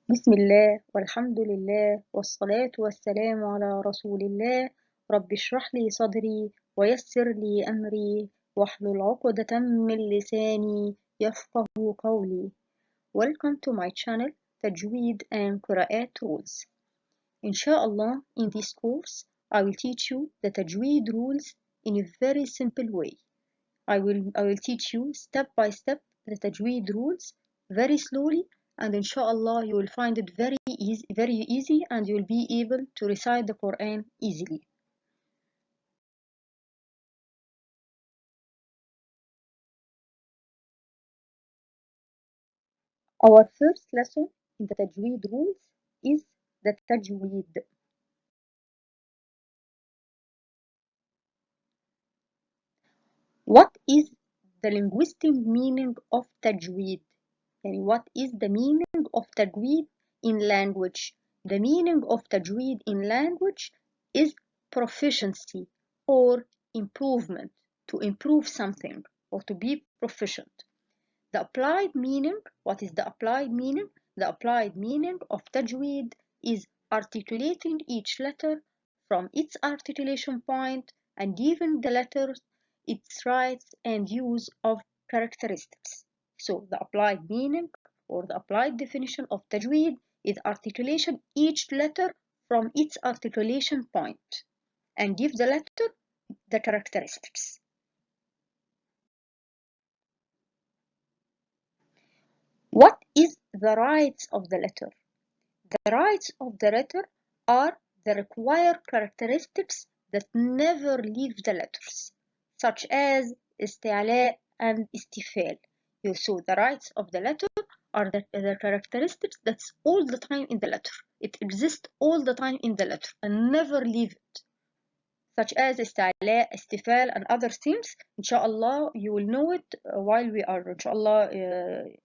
بسم الله والحمد لله والصلاة والسلام على رسول الله. رب اشرح لي صدري ويسر لي أمري واحلل عقدة من لساني يفقه قولي. Welcome to my channel Tajweed and Qur'an Rules. Inshallah, in this course, I will teach you the Tajweed rules in a very simple way. I will teach you step by step the Tajweed rules very slowly, and inshallah you will find it very easy, and you will be able to recite the Quran easily. Our first lesson in the Tajweed rules is the Tajweed. What is the linguistic meaning of Tajweed? And what is the meaning of Tajweed in language? The meaning of Tajweed in language is proficiency or improvement, to improve something or to be proficient. The applied meaning, what is the applied meaning? The applied meaning of Tajweed is articulating each letter from its articulation point and giving the letters its rights and use of characteristics. So the applied meaning or the applied definition of Tajweed is articulation each letter from its articulation point and give the letter the characteristics. What is the rights of the letter? The rights of the letter are the required characteristics that never leave the letters, such as استعلاء and استفال. So the rights of the letter are the characteristics that's all the time in the letter. It exists all the time in the letter and never leave it, such as استعلاء, استفال, and other themes. Inshallah, you will know it while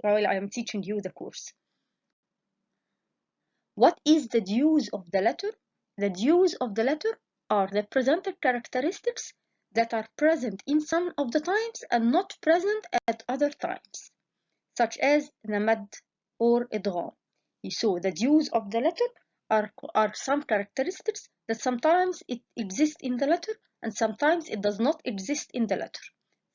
while I am teaching you the course. What is the dues of the letter? The dues of the letter are the presented characteristics that are present in some of the times and not present at other times, such as the mad or idgham. So the dues of the letter are some characteristics that sometimes it exists in the letter and sometimes it does not exist in the letter,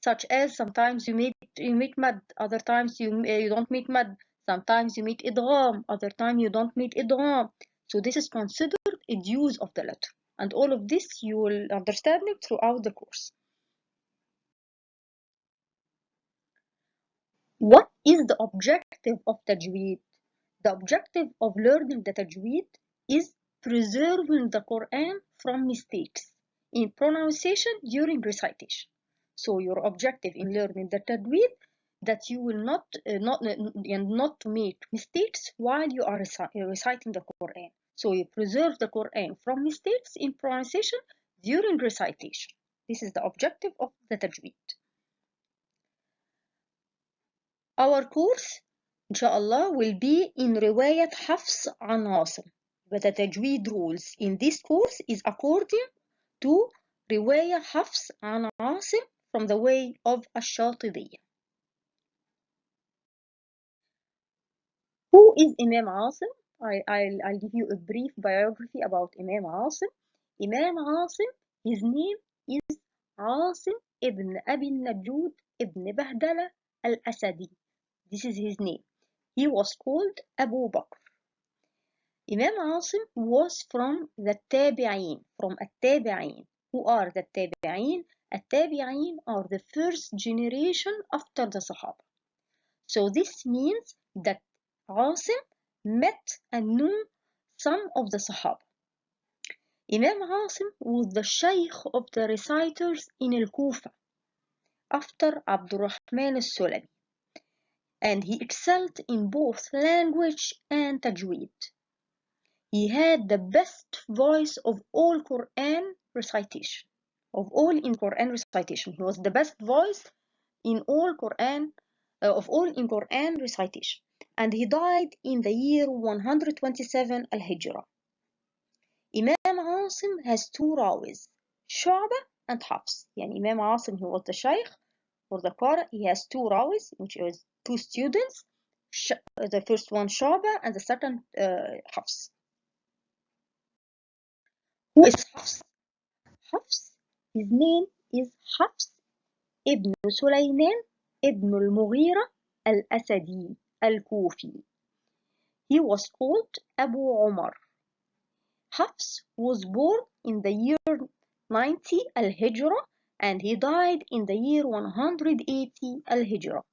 such as sometimes you meet mad, other times you don't meet mad. Sometimes you meet idgham, other time you don't meet idgham. So this is considered a dues of the letter. And all of this you will understand it throughout the course. What is the objective of Tajweed? The objective of learning the Tajweed is preserving the Quran from mistakes in pronunciation during recitation. So your objective in learning the Tajweed that you will not to make mistakes while you are reciting the Quran. So you preserve the Quran from mistakes in pronunciation during recitation. This is the objective of the Tajweed. Our course, inshallah, will be in رواية حفص عن عاصم. But the Tajweed rules in this course is according to رواية حفص عن عاصم from the way of الشاطبية. Who is Imam Asim? I'll give you a brief biography about Imam Asim. Imam Asim, his name is Asim ibn Abi Najud ibn Bahdala al-Asadi. This is his name. He was called Abu Bakr. Imam Asim was from the Tabi'een, from At-Tabi'een. Who are the Tabi'een? At-Tabi'een are the first generation after the Sahaba. So this means that Asim met and knew some of the Sahaba. Imam Asim was the Shaykh of the reciters in Al-Kufa after Abdurrahman al-Sulami, and he excelled in both language and tajweed. He had the best voice of all Quran recitation. Of all in Quran recitation, he was the best voice in all Quran of all in Quran recitation, and he died in the year 127 al-Hijrah. Imam Asim has two rawis, Shu'bah and Hafs. Yani Imam Asim, he was the Shaykh or the Qari. He has two rawis, which is two students, the first one Shu'ba and the second Hafs. Who is Hafs? Hafs, his name is Hafs ibn Sulayman ibn al-Mughira al-Asadi al-Kufi. He was called Abu Umar. Hafs was born in the year 90 al-Hijrah and he died in the year 180 al-Hijrah.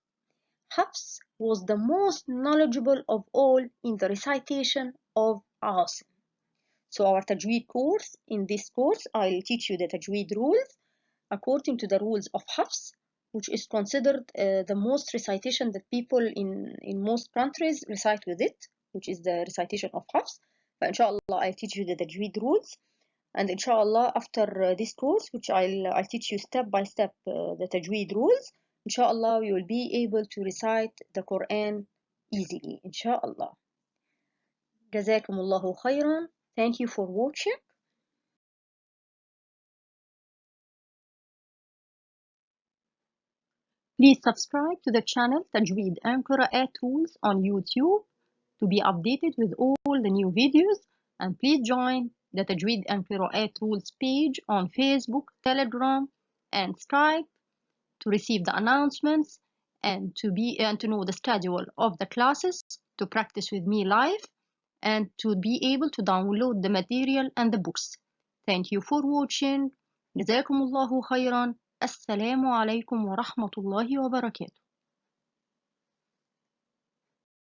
Hafs was the most knowledgeable of all in the recitation of Asim. So our Tajweed course, in this course, I'll teach you the Tajweed rules according to the rules of Hafs, which is considered the most recitation that people in most countries recite with it, which is the recitation of Hafs. But inshallah, I'll teach you the Tajweed rules. And inshallah, after this course, which I'll teach you step by step the Tajweed rules, inshallah, you will be able to recite the Quran easily, inshallah. Jazakumullahu khairan. Thank you for watching. Please subscribe to the channel Tajweed and Qur'an Tools on YouTube to be updated with all the new videos, and please join the Tajweed and Qur'an Tools page on Facebook, Telegram, and Skype to receive the announcements and to know the schedule of the classes, to practice with me live, and to be able to download the material and the books. Thank you for watching. جزاكم الله خيرا. السلام عليكم ورحمة الله وبركاته.